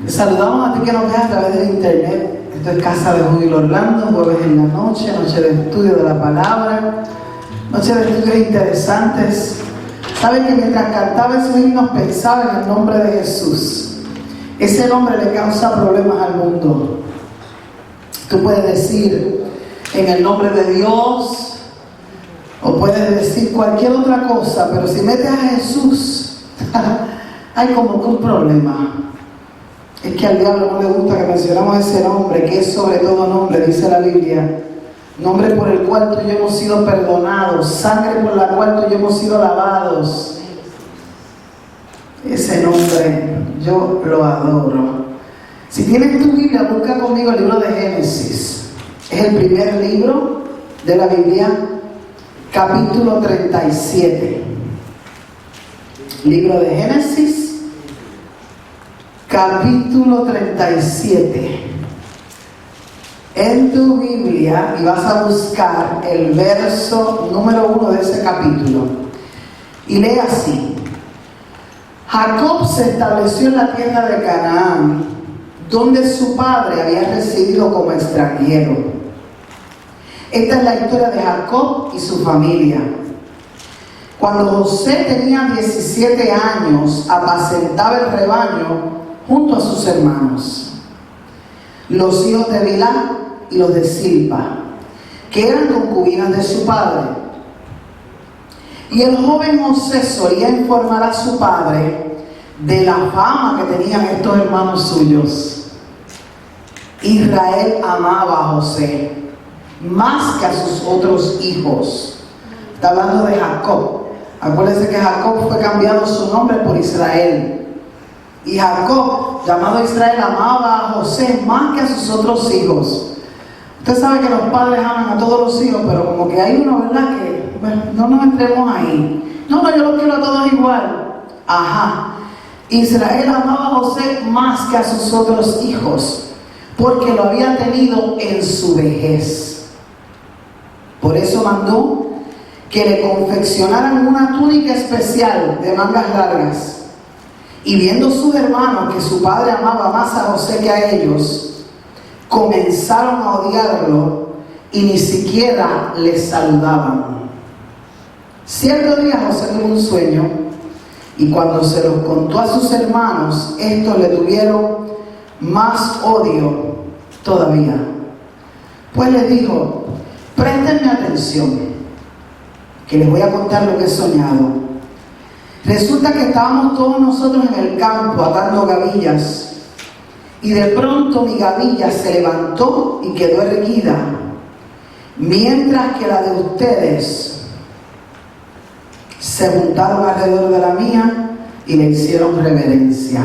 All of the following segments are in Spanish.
Te saludamos a ti que nos ves a través del internet. Esto es Casa de Júbilo Orlando, jueves en la noche, noche de estudio de la palabra, noche de estudios interesantes. Saben que mientras cantaba esos himnos pensaba en el nombre de Jesús. Ese nombre le causa problemas al mundo. Tú puedes decir en el nombre de Dios, o puedes decir cualquier otra cosa, pero si metes a Jesús, hay como que un problema. Es que al diablo no le gusta que mencionamos ese nombre, que es sobre todo nombre, dice la Biblia. Nombre por el cual tú y yo hemos sido perdonados, sangre por la cual tú y yo hemos sido lavados. Ese nombre yo lo adoro. Si tienes tu Biblia, busca conmigo el libro de Génesis. Es el primer libro de la Biblia, capítulo 37. Libro de Génesis, capítulo 37. En tu Biblia, y vas a buscar el verso número 1 de ese capítulo. Y lee así: Jacob se estableció en la tierra de Canaán, donde su padre había residido como extranjero. Esta es la historia de Jacob y su familia. Cuando José tenía 17 años, apacentaba el rebaño junto a sus hermanos, los hijos de Bilhá y los de Silpa, que eran concubinas de su padre. Y el joven José solía informar a su padre de la fama que tenían estos hermanos suyos. Israel amaba a José más que a sus otros hijos. Está hablando de Jacob. Acuérdense que Jacob fue cambiado su nombre por Israel. Y Jacob, llamado Israel, amaba a José más que a sus otros hijos. Usted sabe que los padres aman a todos los hijos, pero como que hay uno, ¿verdad? Que, bueno, no nos entremos ahí. No, yo los quiero a todos igual. Ajá. Israel amaba a José más que a sus otros hijos, porque lo había tenido en su vejez. Por eso mandó que le confeccionaran una túnica especial de mangas largas. Y viendo sus hermanos que su padre amaba más a José que a ellos, comenzaron a odiarlo y ni siquiera le saludaban. Cierto día José tuvo un sueño, y cuando se lo contó a sus hermanos, estos le tuvieron más odio todavía. Pues les dijo: préstenme atención, que les voy a contar lo que he soñado. Resulta que estábamos todos nosotros en el campo atando gavillas, y de pronto mi gavilla se levantó y quedó erguida, mientras que la de ustedes se juntaron alrededor de la mía y le hicieron reverencia.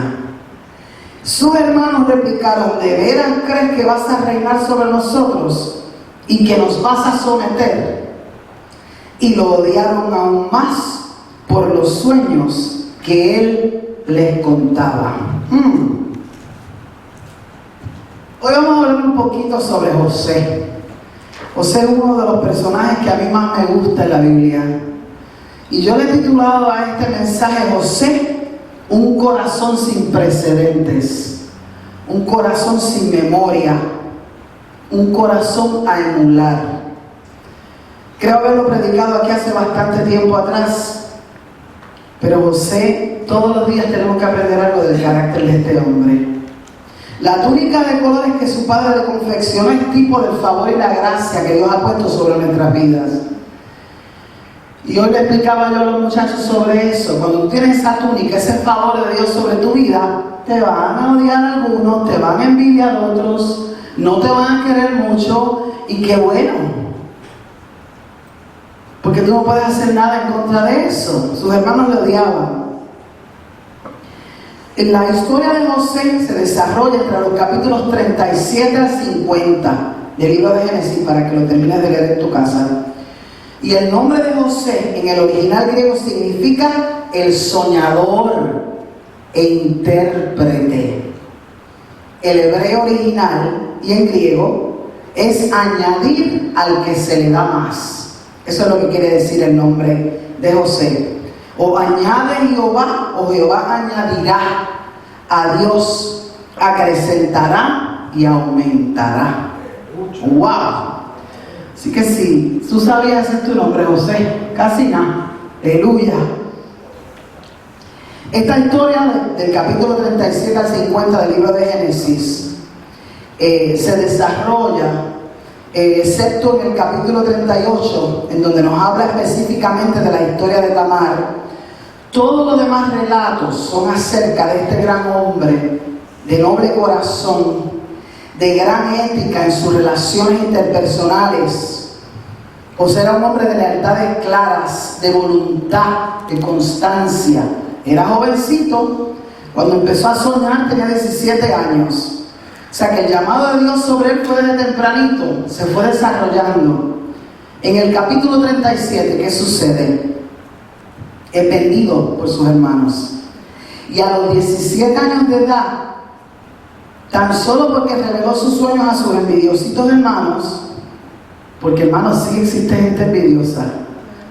Sus hermanos replicaron: ¿de veras crees que vas a reinar sobre nosotros y que nos vas a someter? Y lo odiaron aún más por los sueños que él les contaba. Hoy vamos a hablar un poquito sobre José. José es uno de los personajes que a mí más me gusta en la Biblia. Y yo le he titulado a este mensaje: José, un corazón sin precedentes, un corazón sin memoria, un corazón a emular. Creo haberlo predicado aquí hace bastante tiempo atrás. Pero José, todos los días tenemos que aprender algo del carácter de este hombre. La túnica de colores que su padre le confeccionó es tipo del favor y la gracia que Dios ha puesto sobre nuestras vidas. Y hoy le explicaba yo a los muchachos sobre eso. Cuando tú tienes esa túnica, ese favor de Dios sobre tu vida, te van a odiar algunos, te van a envidiar otros, no te van a querer mucho, y qué bueno. Porque tú no puedes hacer nada en contra de eso. Sus hermanos le odiaban. La historia de José se desarrolla entre los capítulos 37 al 50 del libro de Génesis, para que lo termines de leer en tu casa. Y el nombre de José en el original griego significa el soñador e intérprete. El hebreo original y en griego es añadir al que se le da más. Eso es lo que quiere decir el nombre de José. O añade Jehová, o Jehová añadirá a Dios acrecentará y aumentará. ¡Wow! Así que sí, tú sabías ese es tu nombre, José, casi nada. Aleluya. Esta historia del capítulo 37 al 50 del libro de Génesis se desarrolla, excepto en el capítulo 38, en donde nos habla específicamente de la historia de Tamar. Todos los demás relatos son acerca de este gran hombre, de noble corazón, de gran ética en sus relaciones interpersonales. José era un hombre de lealtades claras, de voluntad, de constancia. Era jovencito, cuando empezó a soñar tenía 17 años. O sea que el llamado de Dios sobre él fue desde tempranito, se fue desarrollando. En el capítulo 37, ¿qué sucede? Es vendido por sus hermanos. Y a los 17 años de edad, tan solo porque reveló sus sueños a sus envidiositos hermanos, porque hermanos, sí existe gente envidiosa.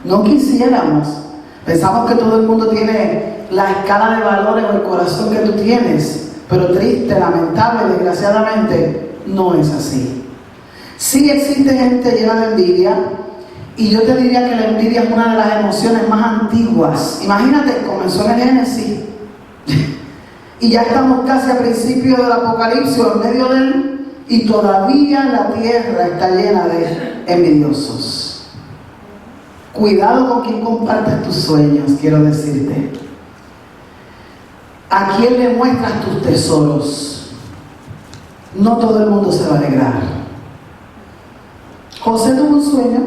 No quisiéramos. Pensamos que todo el mundo tiene la escala de valores o el corazón que tú tienes. Pero triste, lamentable, desgraciadamente, no es así. Sí existe gente llena de envidia. Y yo te diría que la envidia es una de las emociones más antiguas. Imagínate, comenzó en el Génesis. Y ya estamos casi a principios del Apocalipsis, en medio de él. Y todavía la tierra está llena de envidiosos. Cuidado con quien compartes tus sueños, quiero decirte. ¿A quién le muestras tus tesoros? No todo el mundo se va a alegrar. José tuvo un sueño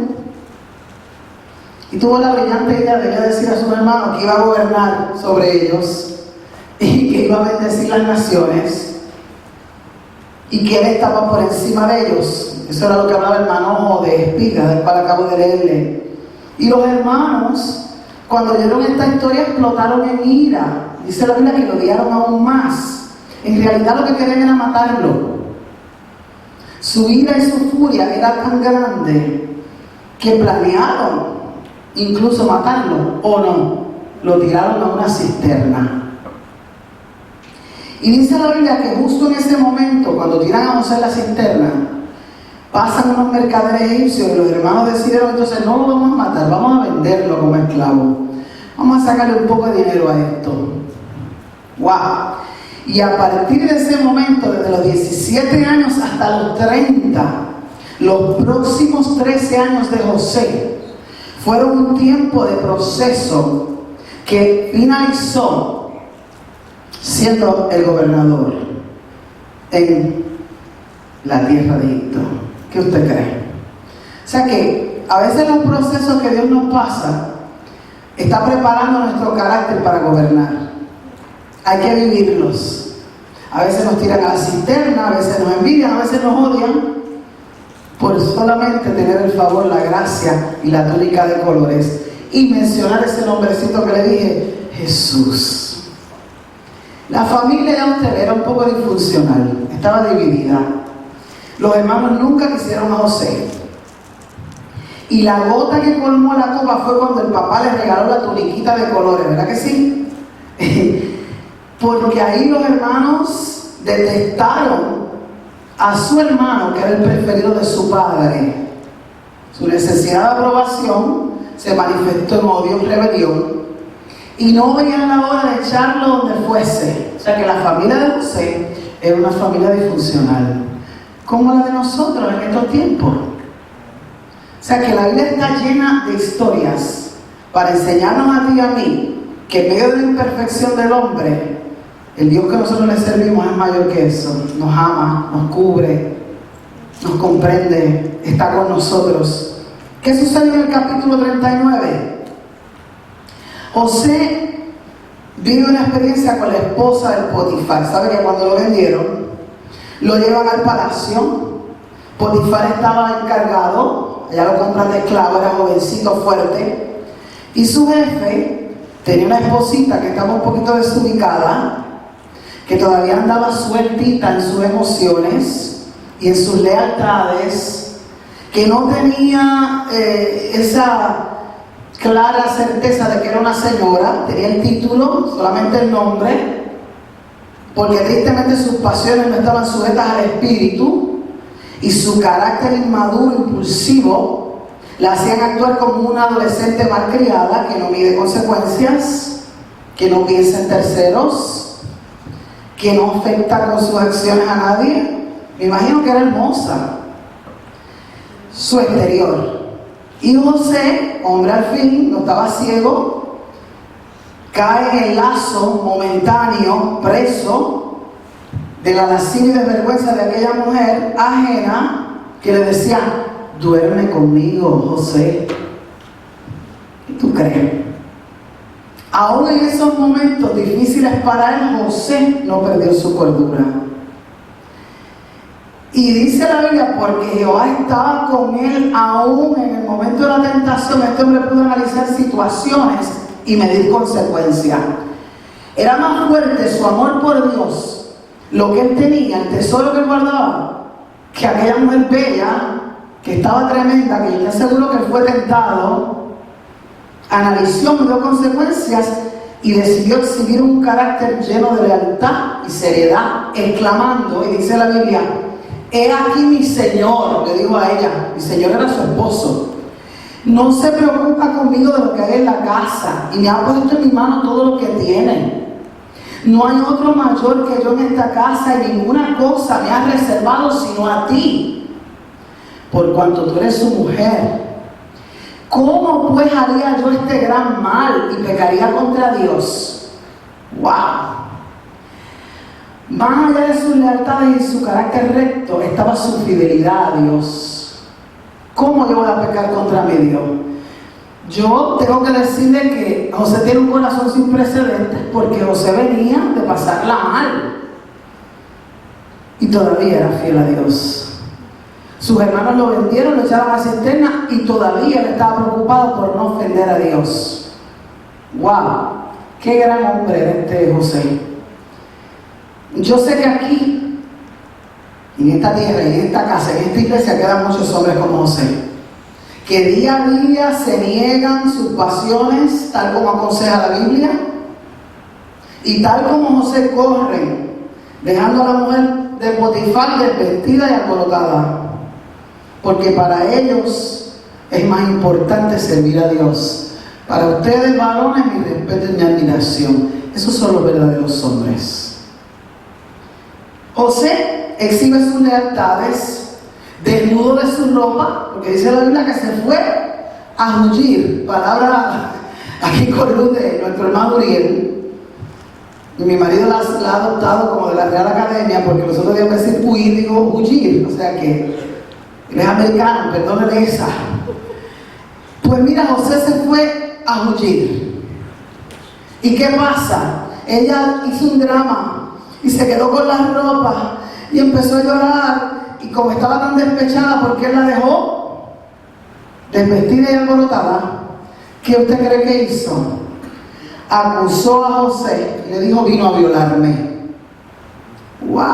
y tuvo la brillante idea de decir a sus hermanos que iba a gobernar sobre ellos y que iba a bendecir las naciones y que él estaba por encima de ellos. Eso era lo que hablaba el manojo de espigas, del cual acabo de leerle. Y los hermanos, cuando oyeron esta historia, explotaron en ira. Dice la Biblia que lo odiaron aún más. En realidad lo que querían era matarlo. Su ira y su furia era tan grande que planearon incluso matarlo, o no, lo tiraron a una cisterna. Y dice la Biblia que justo en ese momento, cuando tiran a José en la cisterna, pasan unos mercaderes egipcios y los hermanos decidieron entonces no lo vamos a matar, vamos a venderlo como esclavo. Vamos a sacarle un poco de dinero a esto. ¡Wow! Y a partir de ese momento, desde los 17 años hasta los 30, los próximos 13 años de José fueron un tiempo de proceso que finalizó siendo el gobernador en la tierra de Egipto. ¿Qué usted cree? O sea que a veces los procesos que Dios nos pasa está preparando nuestro carácter para gobernar. Hay que vivirlos. A veces nos tiran a la cisterna, a veces nos envidian, a veces nos odian por solamente tener el favor, la gracia y la túnica de colores. Y mencionar ese nombrecito que le dije, Jesús. La familia de usted era un poco disfuncional, estaba dividida. Los hermanos nunca quisieron a José. Y la gota que colmó la copa fue cuando el papá le regaló la tuniquita de colores, ¿verdad que sí? Porque ahí los hermanos detestaron a su hermano, que era el preferido de su padre. Su necesidad de aprobación se manifestó en odio, en rebelión, y no veían la hora de echarlo donde fuese. O sea que la familia de José era una familia disfuncional, como la de nosotros en estos tiempos. O sea que la Biblia está llena de historias para enseñarnos a ti y a mí que en medio de la imperfección del hombre, el Dios que nosotros le servimos es mayor que eso. Nos ama, nos cubre, nos comprende, está con nosotros. ¿Qué sucedió en el capítulo 39? José vive una experiencia con la esposa del Potifar. ¿Sabe que cuando lo vendieron, lo llevan al palacio? Potifar estaba encargado, allá lo compran de esclavo, era jovencito, fuerte. Y su jefe tenía una esposita que estaba un poquito desubicada, que todavía andaba sueltita en sus emociones y en sus lealtades, que no tenía esa clara certeza de que era una señora, tenía el título, solamente el nombre, porque tristemente sus pasiones no estaban sujetas al espíritu y su carácter inmaduro, impulsivo, la hacían actuar como una adolescente malcriada que no mide consecuencias, que no piensa en terceros, que no afecta con sus acciones a nadie. Me imagino que era hermosa su exterior. Y José, hombre al fin, no estaba ciego, cae en el lazo momentáneo, preso de la lascivia y desvergüenza de aquella mujer ajena que le decía: duerme conmigo, José. ¿Y tú crees? Aún en esos momentos difíciles para él, José no perdió su cordura. Y dice la Biblia, porque Jehová estaba con él aún en el momento de la tentación. Este hombre pudo analizar situaciones y medir consecuencias. Era más fuerte su amor por Dios, lo que él tenía, el tesoro que él guardaba, que aquella mujer bella, que estaba tremenda, que yo te aseguro que él fue tentado, analizó, midió consecuencias y decidió exhibir un carácter lleno de lealtad y seriedad, exclamando, y dice la Biblia: he aquí mi Señor, le dijo a ella, mi Señor era su esposo, no se preocupa conmigo de lo que hay en la casa, y me ha puesto en mi mano todo lo que tiene. No hay otro mayor que yo en esta casa, y ninguna cosa me ha reservado sino a ti, por cuanto tú eres su mujer. ¿Cómo pues haría yo este gran mal y pecaría contra Dios? ¡Wow! Más allá de sus lealtades y su carácter recto, estaba su fidelidad a Dios. ¿Cómo yo voy a pecar contra mi Dios? Yo tengo que decirle que José tiene un corazón sin precedentes, porque José venía de pasarla mal y todavía era fiel a Dios. Sus hermanos lo vendieron, lo echaron a la cisterna y todavía él estaba preocupado por no ofender a Dios. ¡Wow! ¡Qué gran hombre este José! Yo sé que aquí, en esta tierra, en esta casa, en esta iglesia, quedan muchos hombres como José, que día a día se niegan sus pasiones, tal como aconseja la Biblia, y tal como José corren, dejando a la mujer de Potifar desvestida y alborotada, porque para ellos es más importante servir a Dios. Para ustedes, varones, mi respeto y mi admiración. Esos son los verdaderos hombres. José exhibe sus lealtades, desnudo de su ropa, porque dice la Biblia que se fue a huir. Palabra aquí con luz de nuestro hermano Uriel. Y mi marido la ha adoptado como de la Real Academia, porque nosotros debemos decir huir, digo huir, o sea que él es americano, perdónenle esa. Pues mira, José se fue a huir. ¿Y qué pasa? Ella hizo un drama y se quedó con la ropa y empezó a llorar, y como estaba tan despechada porque él la dejó desvestida y alborotada, ¿qué usted cree que hizo? Acusó a José y le dijo: vino a violarme. ¡Wow!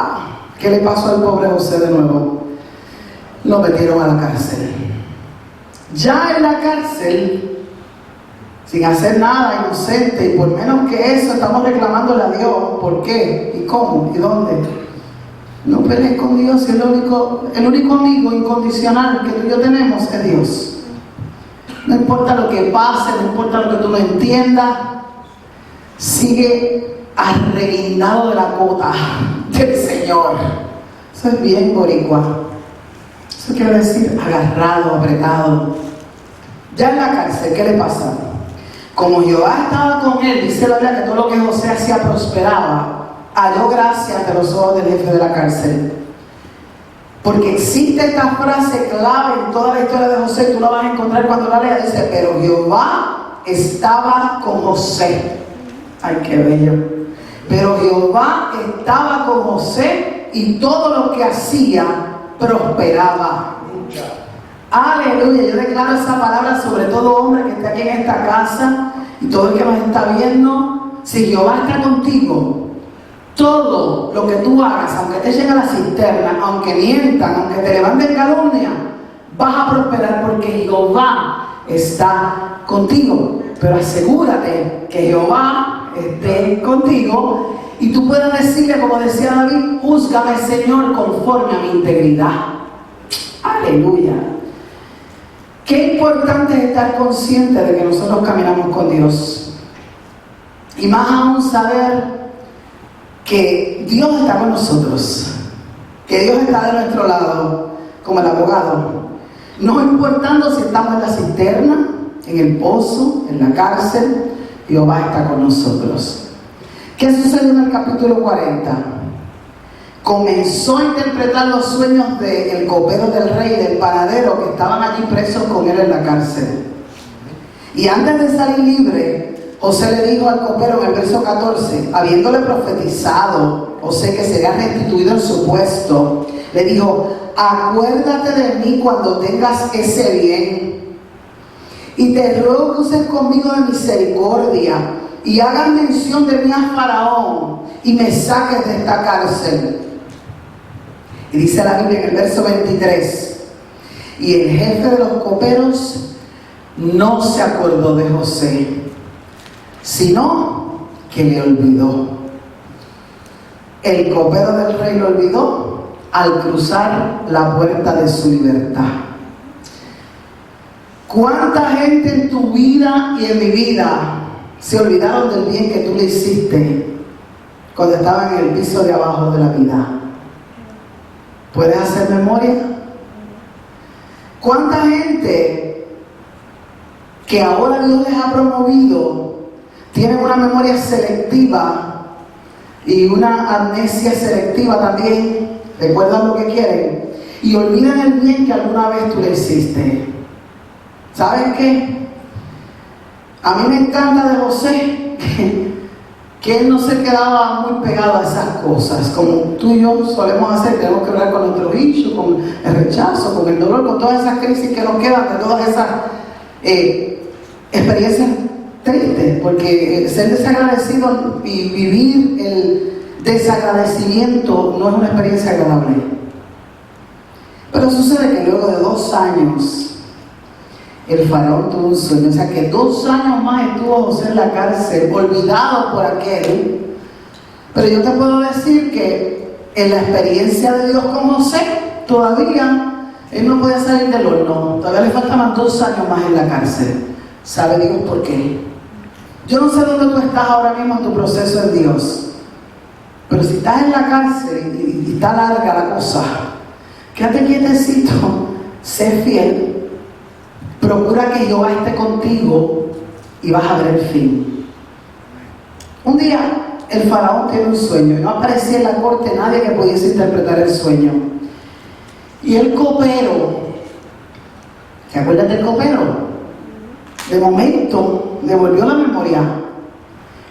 ¿Qué le pasó al pobre José de nuevo? Lo metieron a la cárcel. Ya en la cárcel, sin hacer nada, inocente, y por menos que eso estamos reclamándole a Dios. ¿Por qué? ¿Y cómo? ¿Y dónde? No pelees con Dios. El único amigo incondicional que tú y yo tenemos es Dios. No importa lo que pase, no importa lo que tú no entiendas, sigue arreguindado de la cota del Señor. Eso es bien boricua. Eso quiere decir agarrado, apretado. Ya en la cárcel, ¿qué le pasa? Como Jehová estaba con él, dice la Biblia que todo lo que José hacía prosperaba. Halló gracia ante los ojos del jefe de la cárcel. Porque existe esta frase clave en toda la historia de José, tú la vas a encontrar cuando la leas. Dice: pero Jehová estaba con José. Ay, qué bello. Pero Jehová estaba con José, y todo lo que hacía prosperaba. Aleluya. Yo declaro esa palabra sobre todo hombre que esté aquí en esta casa y todo el que nos está viendo. Si Jehová está contigo, todo lo que tú hagas, aunque te lleguen a la cisterna, aunque mientan, aunque te levanten calumnia, vas a prosperar, porque Jehová está contigo. Pero asegúrate que Jehová esté contigo y tú puedas decirle, como decía David, júzgame, Señor, conforme a mi integridad. Aleluya. Qué importante es estar consciente de que nosotros caminamos con Dios. Y más aún saber que Dios está con nosotros, que Dios está de nuestro lado, como el abogado. No importando si estamos en la cisterna, en el pozo, en la cárcel, Jehová está con nosotros. ¿Qué sucedió en el capítulo 40? Comenzó a interpretar los sueños del copero del rey, del panadero, que estaban allí presos con él en la cárcel. Y antes de salir libre, José le dijo al copero en el verso 14, habiéndole profetizado José que sería restituido en su puesto, le dijo: acuérdate de mí cuando tengas ese bien, y te ruego que uses conmigo de misericordia, y hagas mención de mí a Faraón, y me saques de esta cárcel. Y dice la Biblia en el verso 23, y el jefe de los coperos no se acordó de José, sino que le olvidó. El copero del rey lo olvidó al cruzar la puerta de su libertad. ¿Cuánta gente en tu vida y en mi vida se olvidaron del bien que tú le hiciste cuando estaban en el piso de abajo de la vida? ¿Puedes hacer memoria? ¿Cuánta gente que ahora Dios les ha promovido tienen una memoria selectiva y una amnesia selectiva también? Recuerdan lo que quieren y olvidan el bien que alguna vez tú le hiciste. ¿Saben qué? A mí me encanta de José que él no se quedaba muy pegado a esas cosas, como tú y yo solemos hacer. Tenemos que hablar con nuestros hijos, con el rechazo, con el dolor, con todas esas crisis que nos quedan, de todas esas experiencias tristes, porque ser desagradecido y vivir el desagradecimiento no es una experiencia agradable. Pero sucede que luego de 2 años el faraón tuvo un sueño, o sea que 2 años más estuvo José en la cárcel, olvidado por aquel. Pero yo te puedo decir que en la experiencia de Dios con José, todavía él no podía salir del horno, todavía le faltaban 2 años más en la cárcel. ¿Sabe Dios por qué? Yo no sé dónde tú estás ahora mismo en tu proceso en Dios, pero si estás en la cárcel y está larga la cosa, quédate quietecito, sé fiel. Procura que Jehová esté contigo y vas a ver el fin. Un día el faraón tiene un sueño y no aparecía en la corte nadie que pudiese interpretar el sueño. Y el copero, ¿se acuerdan del copero? De momento le volvió la memoria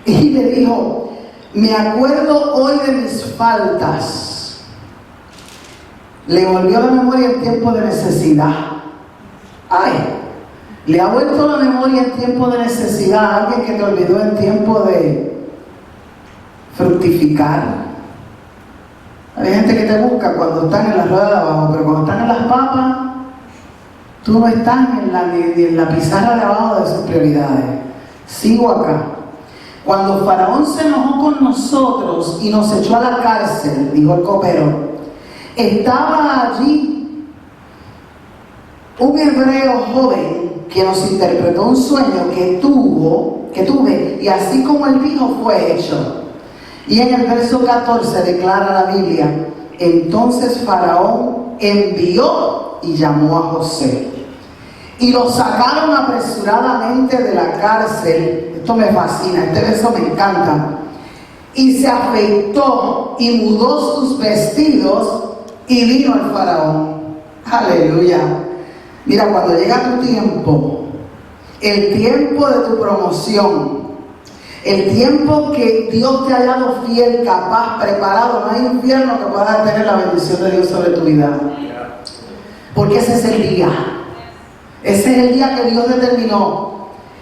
y le dijo: me acuerdo hoy de mis faltas. Le volvió la memoria en tiempo de necesidad. Ay, le ha vuelto la memoria en tiempo de necesidad a alguien que te olvidó en tiempo de fructificar. Hay gente que te busca cuando están en la rueda de abajo, pero cuando están en las papas, tú no estás ni en la pizarra de abajo de sus prioridades. Sigo acá. Cuando Faraón se enojó con nosotros y nos echó a la cárcel, dijo el copero, estaba allí un hebreo joven que nos interpretó un sueño que tuve, y así como él dijo fue hecho. Y en el verso 14 declara la Biblia: entonces Faraón envió y llamó a José, y lo sacaron apresuradamente de la cárcel. Esto me fascina, este verso me encanta. Y se afeitó y mudó sus vestidos y vino al Faraón. Aleluya. Mira, cuando llega tu tiempo, el tiempo de tu promoción, el tiempo que Dios te ha dado fiel, capaz, preparado, no hay infierno que pueda tener la bendición de Dios sobre tu vida. Porque ese es el día. Ese es el día que Dios determinó.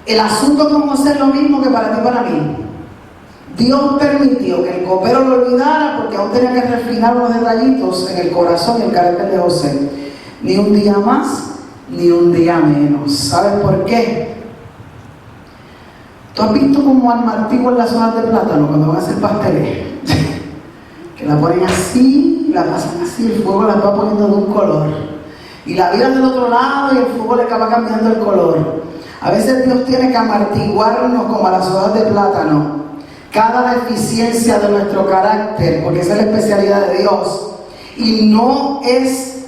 El asunto con José es lo mismo que para ti y para mí. Dios permitió que el copero lo olvidara porque aún tenía que refinar unos detallitos en el corazón y el carácter de José. Ni un día más, ni un día menos. ¿Sabes por qué? ¿Tú has visto cómo al martillo en las hojas de plátano cuando van a hacer pasteles? que la ponen así, la pasan así, el fuego la va poniendo de un color. Y la viran del otro lado y el fuego le acaba cambiando el color. A veces Dios tiene que amortiguarnos como a las hojas de plátano cada deficiencia de nuestro carácter, porque esa es la especialidad de Dios. Y no es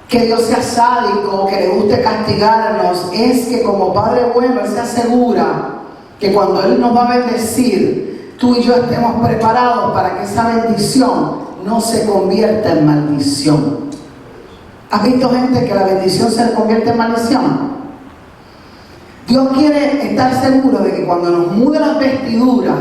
que Dios sea sádico o que le guste castigarnos, es que como Padre bueno Él se asegura que cuando Él nos va a bendecir, tú y yo estemos preparados para que esa bendición no se convierta en maldición. ¿Has visto gente que la bendición se convierte en maldición? Dios quiere estar seguro de que cuando nos mude las vestiduras,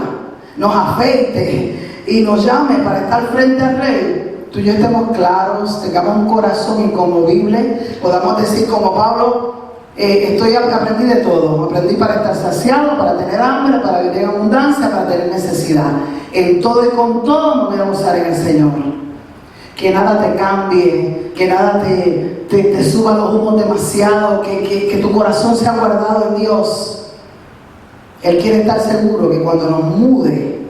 nos afeite y nos llame para estar frente al Rey, tú y yo estemos claros, tengamos un corazón inconmovible, podamos decir como Pablo, aprendí de todo, aprendí para estar saciado, para tener hambre, para vivir en abundancia, para tener necesidad. En todo y con todo me voy a gozar en el Señor. Que nada te cambie, que nada te suba los humos demasiado, que tu corazón sea guardado en Dios. Él quiere estar seguro que cuando nos mude,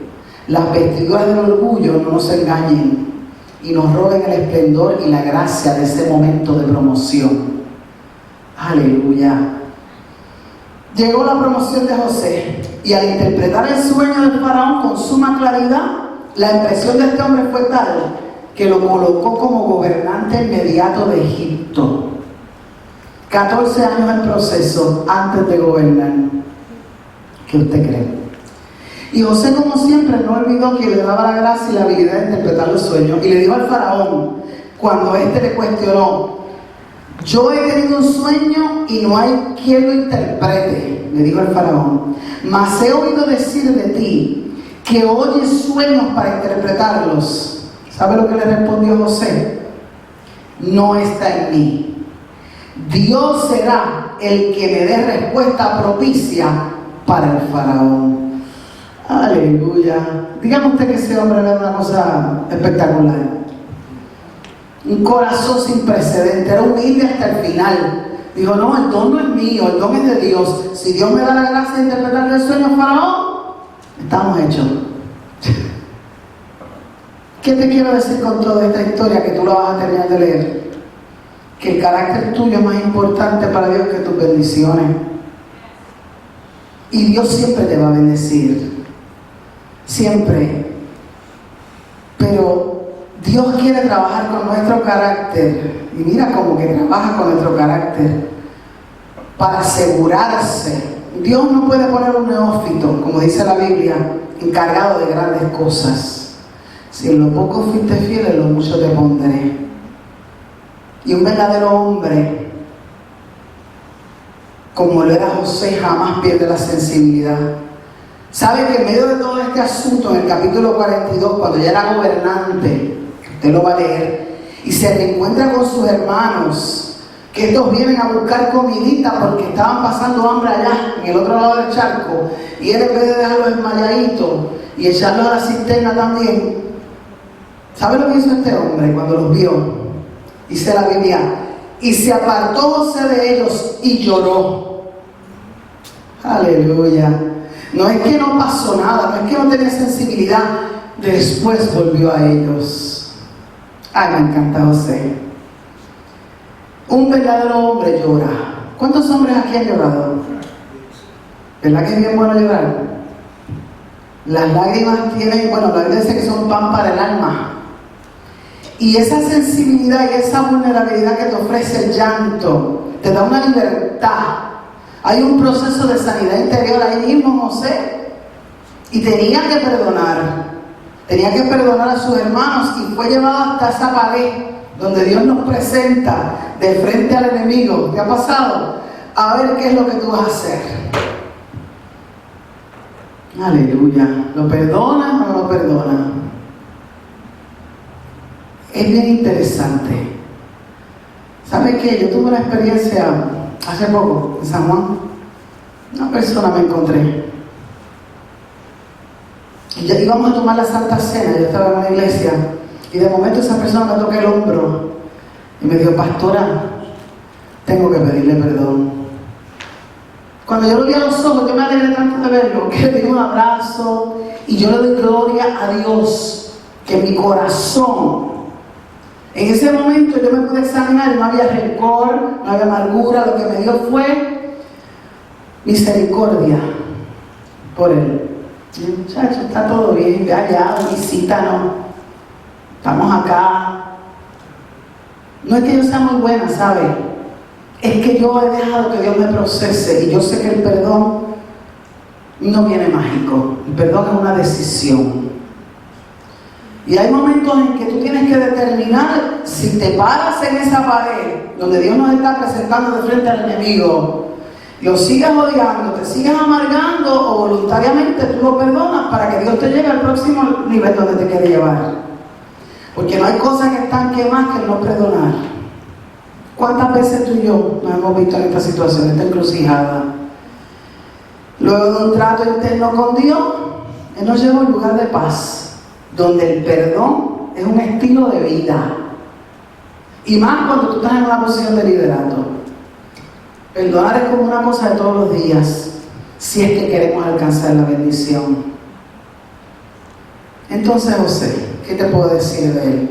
las vestiduras del orgullo no nos engañen y nos roben el esplendor y la gracia de ese momento de promoción. Aleluya. Llegó la promoción de José y al interpretar el sueño del faraón con suma claridad, la impresión de este hombre fue tal que lo colocó como gobernante inmediato de Egipto. 14 años en proceso antes de gobernar. ¿Qué usted cree? Y José, como siempre, no olvidó que le daba la gracia y la habilidad de interpretar los sueños. Y le dijo al faraón, cuando éste le cuestionó, yo he tenido un sueño y no hay quien lo interprete, le dijo el faraón, mas he oído decir de ti que oyes sueños para interpretarlos. ¿Sabe lo que le respondió José? No está en mí. Dios será el que me dé respuesta propicia para el faraón. Aleluya. Dígame usted que ese hombre era una cosa espectacular. Un corazón sin precedente, era humilde hasta el final. Dijo, no, el don no es mío, el don es de Dios. Si Dios me da la gracia de interpretar el sueño al faraón, estamos hechos. ¿Qué te quiero decir con toda esta historia que tú la vas a terminar de leer? Que el carácter tuyo es más importante para Dios que tus bendiciones. Y Dios siempre te va a bendecir. Siempre. Pero Dios quiere trabajar con nuestro carácter. Y mira cómo que trabaja con nuestro carácter. Para asegurarse. Dios no puede poner un neófito, como dice la Biblia, encargado de grandes cosas. Si en lo poco fuiste fiel, en lo mucho te pondré. Y un verdadero hombre, como lo era José, jamás pierde la sensibilidad. ¿Sabe que en medio de todo este asunto, en el capítulo 42, cuando ya era gobernante, usted lo va a leer, y se reencuentra con sus hermanos, que estos vienen a buscar comidita porque estaban pasando hambre allá, en el otro lado del charco, y él, en vez de dejarlos desmayaditos y echarlos a la cisterna también, ¿sabe lo que hizo este hombre cuando los vio? Dice la Biblia, y se apartó José de ellos y lloró. Aleluya. No es que no pasó nada, no es que no tenía sensibilidad, después volvió a ellos. Ay, me encanta José. Un verdadero hombre llora. ¿Cuántos hombres aquí han llorado? ¿Verdad que es bien bueno llorar? Las lágrimas tienen, bueno, la Biblia dice que son pan para el alma. Y esa sensibilidad y esa vulnerabilidad que te ofrece el llanto, te da una libertad. Hay un proceso de sanidad interior ahí mismo, José. Y tenía que perdonar a sus hermanos y fue llevado hasta esa pared donde Dios nos presenta de frente al enemigo. ¿Qué ha pasado? A ver qué es lo que tú vas a hacer. Aleluya. ¿Lo perdona o no lo perdona? Es bien interesante. ¿Sabe qué? Yo tuve una experiencia hace poco en San Juan. Una persona me encontré. Y ya íbamos a tomar la Santa Cena. Yo estaba en una iglesia. Y de momento esa persona me toca el hombro. Y me dijo, pastora, tengo que pedirle perdón. Cuando yo lo vi a los ojos, yo me alegré tanto de verlo, que le di un abrazo. Y yo le doy gloria a Dios. que mi corazón, en ese momento yo me pude examinar y no había rencor, no había amargura, lo que me dio fue misericordia por él. Y muchacho, está todo bien, ya, visítanos, estamos acá. No es que yo sea muy buena, ¿sabe? Es que yo he dejado que Dios me procese y yo sé que el perdón no viene mágico. El perdón es una decisión. Y hay momentos en que tú tienes que determinar si te paras en esa pared donde Dios nos está presentando de frente al enemigo, lo sigues odiando, te sigues amargando o voluntariamente tú lo perdonas para que Dios te lleve al próximo nivel donde te quiere llevar. Porque no hay cosas que están que más que el no perdonar. ¿Cuántas veces tú y yo nos hemos visto en esta situación, esta encrucijada? Luego de un trato interno con Dios, Él nos lleva a un lugar de paz, donde el perdón es un estilo de vida. Y más cuando tú estás en una posición de liderato. Perdonar es como una cosa de todos los días, si es que queremos alcanzar la bendición. Entonces José, ¿qué te puedo decir de él?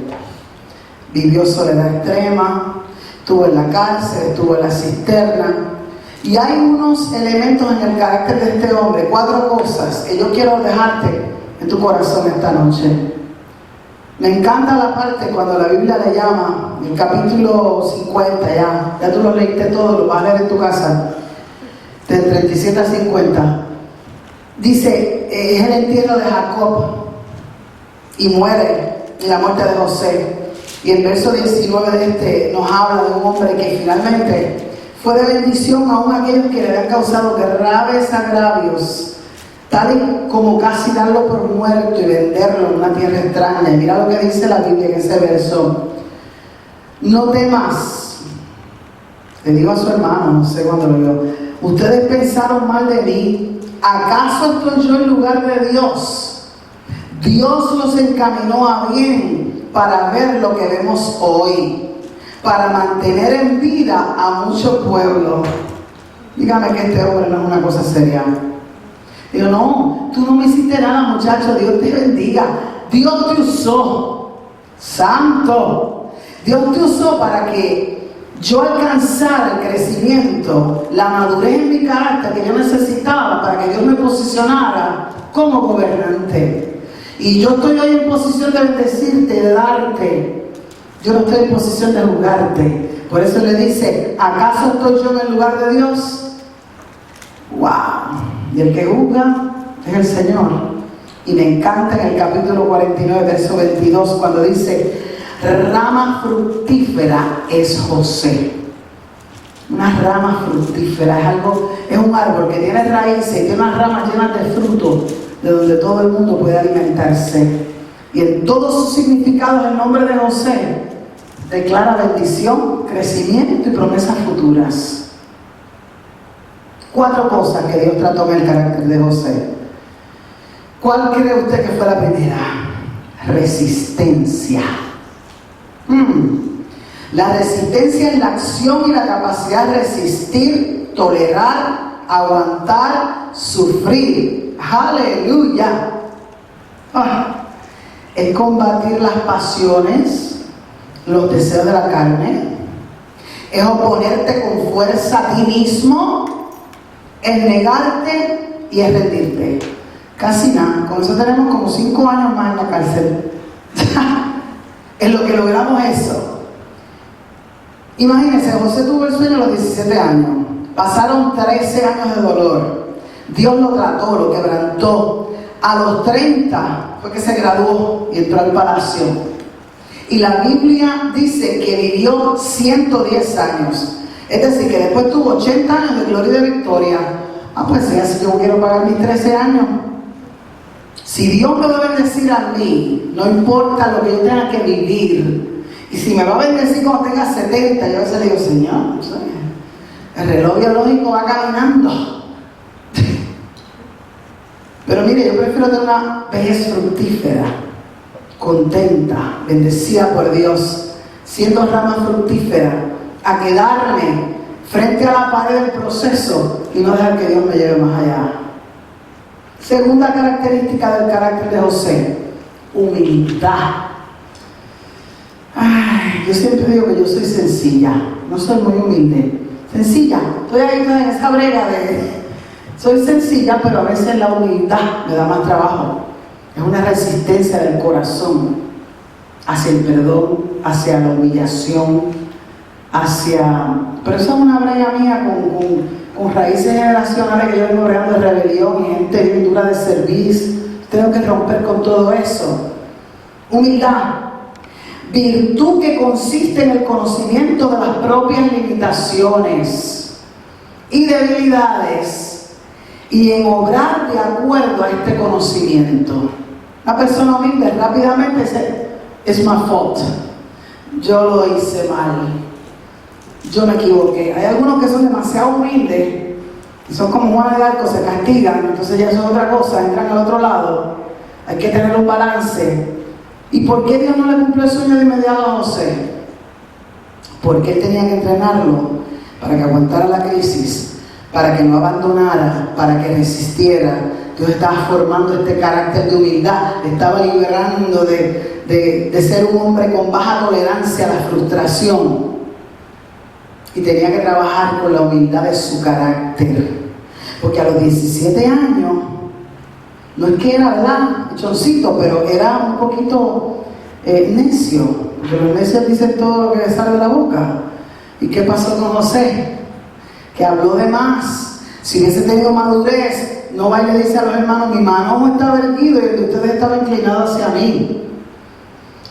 Vivió soledad extrema, estuvo en la cárcel, estuvo en la cisterna. Y hay unos elementos en el carácter de este hombre, 4 cosas que yo quiero dejarte en tu corazón esta noche. Me encanta la parte cuando la Biblia le llama, el capítulo 50, ya tú lo leíste todo, lo vas a leer en tu casa, del 37 al 50. Dice, es el entierro de Jacob y muere en la muerte de José. Y el verso 19 de este nos habla de un hombre que finalmente fue de bendición aún a aquellos que le habían causado graves agravios, tal y como casi darlo por muerto y venderlo en una tierra extraña. Y mira lo que dice la Biblia en ese verso: no temas, le digo a su hermano, no sé cuándo lo vio, ustedes pensaron mal de mí, ¿acaso estoy yo en lugar de Dios? Dios los encaminó a bien para ver lo que vemos hoy, para mantener en vida a mucho pueblo. Dígame que este hombre no es una cosa seria. Digo, no, tú no me hiciste nada, muchacho, Dios te bendiga. Dios te usó, santo. Dios te usó para que yo alcanzara el crecimiento, la madurez en mi carácter que yo necesitaba para que Dios me posicionara como gobernante. Y yo estoy hoy en posición de bendecirte, de darte. Yo no estoy en posición de juzgarte. Por eso le dice, ¿acaso estoy yo en el lugar de Dios? ¡Wow! Y el que juzga es el Señor. Y me encanta en el capítulo 49, verso 22, cuando dice, rama fructífera es José. Una rama fructífera es un árbol que tiene raíces y tiene unas ramas llenas de fruto, de donde todo el mundo puede alimentarse. Y en todos sus significados el nombre de José declara bendición, crecimiento y promesas futuras. 4 cosas que Dios trató en el carácter de José. ¿Cuál cree usted que fue la primera? Resistencia. La resistencia es la acción y la capacidad de resistir, tolerar, aguantar, sufrir. ¡Aleluya! Es combatir las pasiones, los deseos de la carne. Es oponerte con fuerza a ti mismo. Es negarte y es rendirte. Casi nada. Con eso tenemos como 5 años más en la cárcel. En lo que logramos eso. Imagínense, José tuvo el sueño a los 17 años. Pasaron 13 años de dolor. Dios lo trató, lo quebrantó. A los 30 fue que se graduó y entró al palacio. Y la Biblia dice que vivió 110 años. Es decir, que después tuvo 80 años de gloria y de victoria. Pues sí, así yo quiero pagar mis 13 años. Si Dios me va a bendecir a mí, no importa lo que yo tenga que vivir. Y si me va a bendecir cuando tenga 70, yo a veces le digo, Señor, no sé, el reloj biológico va caminando. Pero mire, yo prefiero tener una vejez fructífera, contenta, bendecida por Dios, siendo rama fructífera, a quedarme frente a la pared del proceso y no dejar que Dios me lleve más allá. Segunda característica del carácter de José, humildad. Ay, yo siempre digo que yo soy sencilla, no soy muy humilde. Sencilla, estoy ahí en esa brega de... Soy sencilla, pero a veces la humildad me da más trabajo. Es una resistencia del corazón hacia el perdón, hacia la humillación, pero eso es una brega mía con raíces generacionales que yo vengo bregando de rebelión y gente bien dura de servicio. Tengo que romper con todo eso. Humildad, virtud que consiste en el conocimiento de las propias limitaciones y debilidades y en obrar de acuerdo a este conocimiento. Una persona humilde rápidamente dice, it's my fault, yo lo hice mal, yo me equivoqué. Hay algunos que son demasiado humildes y son como Juana de Arco, se castigan, entonces ya eso es otra cosa, entran al otro lado. Hay que tener un balance. ¿Y por qué Dios no le cumplió el sueño de inmediato a José? Porque él tenía que entrenarlo para que aguantara la crisis, para que no abandonara, para que resistiera. Dios estaba formando este carácter de humildad, le estaba liberando de ser un hombre con baja tolerancia a la frustración. Y tenía que trabajar con la humildad de su carácter. Porque a los 17 años, no es que era, ¿verdad?, choncito, pero era un poquito necio. Porque los necios dicen todo lo que les sale de la boca. ¿Y qué pasó con José? Que habló de más. Si hubiese tenido madurez, no va y le dice a los hermanos, mi mano estaba erguido y el de ustedes estaba inclinado hacia mí.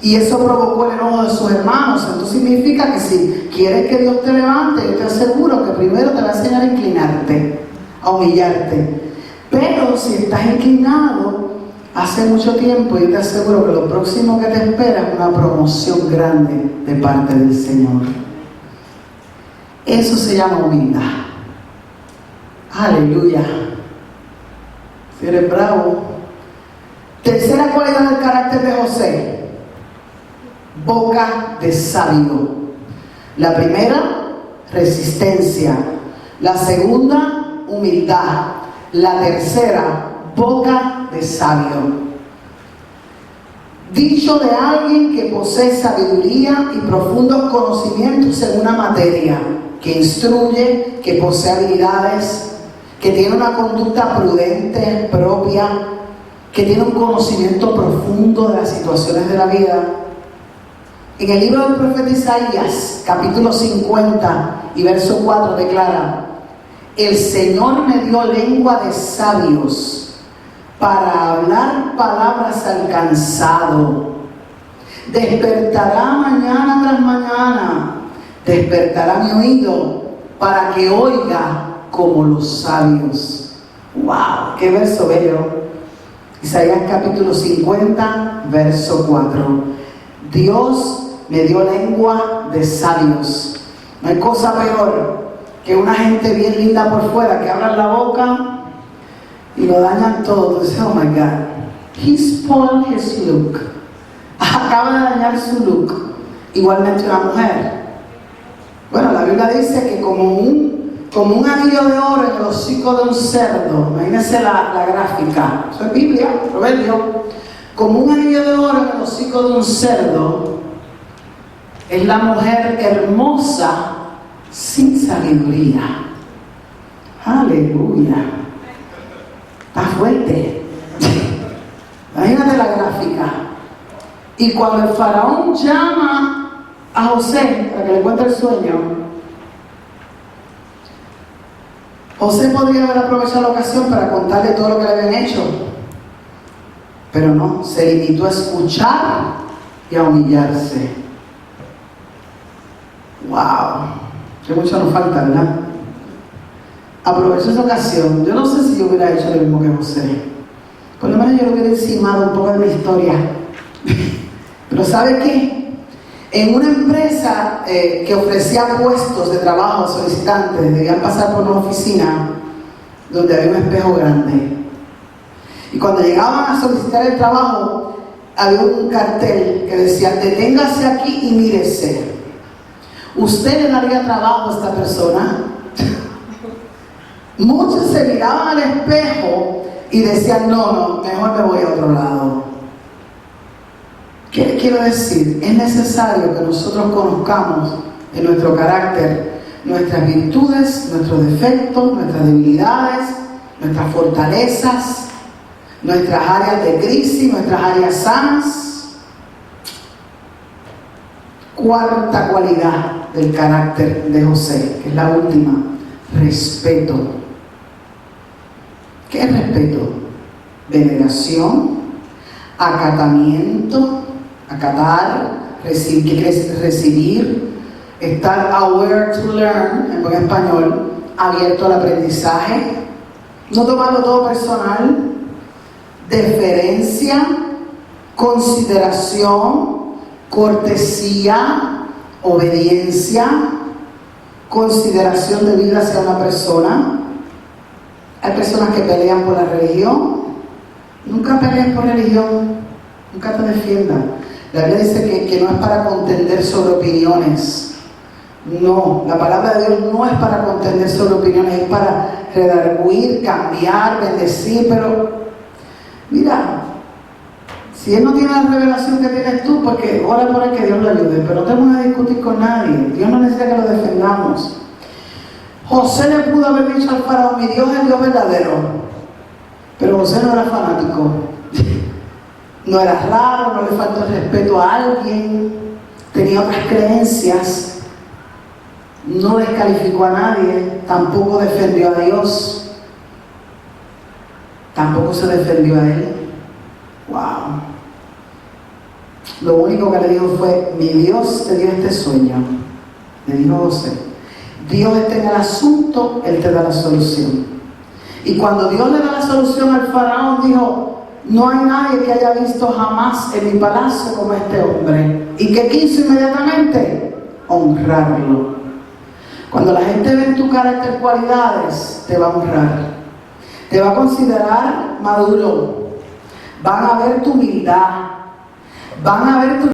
Y eso provocó el enojo de sus hermanos. Entonces significa que si quieres que Dios te levante, yo te aseguro que primero te va a enseñar a inclinarte, a humillarte. Pero si estás inclinado hace mucho tiempo, yo te aseguro que lo próximo que te espera es una promoción grande de parte del Señor. Eso se llama humildad. Aleluya. Si eres bravo. Tercera cualidad del carácter de José: boca de sabio. La primera, resistencia. La segunda, humildad. La tercera, boca de sabio. Dicho de alguien que posee sabiduría y profundos conocimientos en una materia, que instruye, que posee habilidades, que tiene una conducta prudente, propia, que tiene un conocimiento profundo de las situaciones de la vida. En el libro del profeta Isaías, capítulo 50 y verso 4 declara: el Señor me dio lengua de sabios para hablar palabras al cansado. Despertará mañana tras mañana, despertará mi oído para que oiga como los sabios. ¡Wow! ¡Qué verso bello! Isaías capítulo 50, verso 4. Dios me dio lengua de sabios. No hay cosa peor que una gente bien linda por fuera que abran la boca y lo dañan todo. Entonces, oh my God, he spoiled his look. Acaba de dañar su look. Igualmente una mujer. Bueno, la Biblia dice que como un anillo de oro en el hocico de un cerdo. Imagínense la gráfica. Eso es Biblia, Proverbio. Como un anillo de oro en el hocico de un cerdo es la mujer hermosa sin sabiduría. Aleluya. Está fuerte. Imagínate la gráfica. Y cuando el faraón llama a José para que le cuente el sueño, José podría haber aprovechado la ocasión para contarle todo lo que le habían hecho, pero no, se limitó a escuchar y a humillarse. ¡Wow! Que mucho nos falta, ¿verdad? Aprovechó esa ocasión. Yo no sé si yo hubiera hecho lo mismo que José. Por lo menos yo lo hubiera encimado un poco de mi historia. Pero ¿sabe qué? En una empresa que ofrecía puestos de trabajo a solicitantes, debían pasar por una oficina donde había un espejo grande. Y cuando llegaban a solicitar el trabajo, había un cartel que decía: deténgase aquí y mírese. ¿Usted le daría trabajo a esta persona? Muchos se miraban al espejo y decían: no, mejor me voy a otro lado. ¿Qué quiero decir? Es necesario que nosotros conozcamos en nuestro carácter nuestras virtudes, nuestros defectos, nuestras debilidades, nuestras fortalezas, nuestras áreas de crisis, nuestras áreas sanas. Cuarta cualidad del carácter de José, que es la última: respeto. ¿Qué es respeto? Veneración, acatamiento, acatar, recibir, ¿qué quiere decir recibir? Estar aware to learn, en buen español, abierto al aprendizaje, no tomarlo todo personal, deferencia, consideración, cortesía, obediencia, consideración debida hacia una persona. Hay personas que pelean por la religión. Nunca pelees por religión, nunca te defiendas. La Biblia dice que no es para contender sobre opiniones. No, la palabra de Dios no es para contender sobre opiniones, es para redarguir, cambiar, bendecir. Pero mira, si él no tiene la revelación que tienes tú, porque ora por él, que Dios lo ayude, pero no te vas a discutir con nadie. Dios no necesita que lo defendamos. José le pudo haber dicho al faraón: mi Dios es el Dios verdadero. Pero José no era fanático, no era raro, no le faltó el respeto a alguien, tenía otras creencias. No descalificó a nadie, tampoco defendió a Dios, tampoco se defendió a él. Wow. Lo único que le dijo fue: mi Dios te dio este sueño. Le dijo José: Dios está en el asunto, Él te da la solución. Y cuando Dios le da la solución al faraón, dijo: no hay nadie que haya visto jamás en mi palacio como este hombre. ¿Y qué quiso inmediatamente? Honrarlo. Cuando la gente ve en tu carácter cualidades, te va a honrar, te va a considerar maduro, van a ver tu humildad, van a ver tu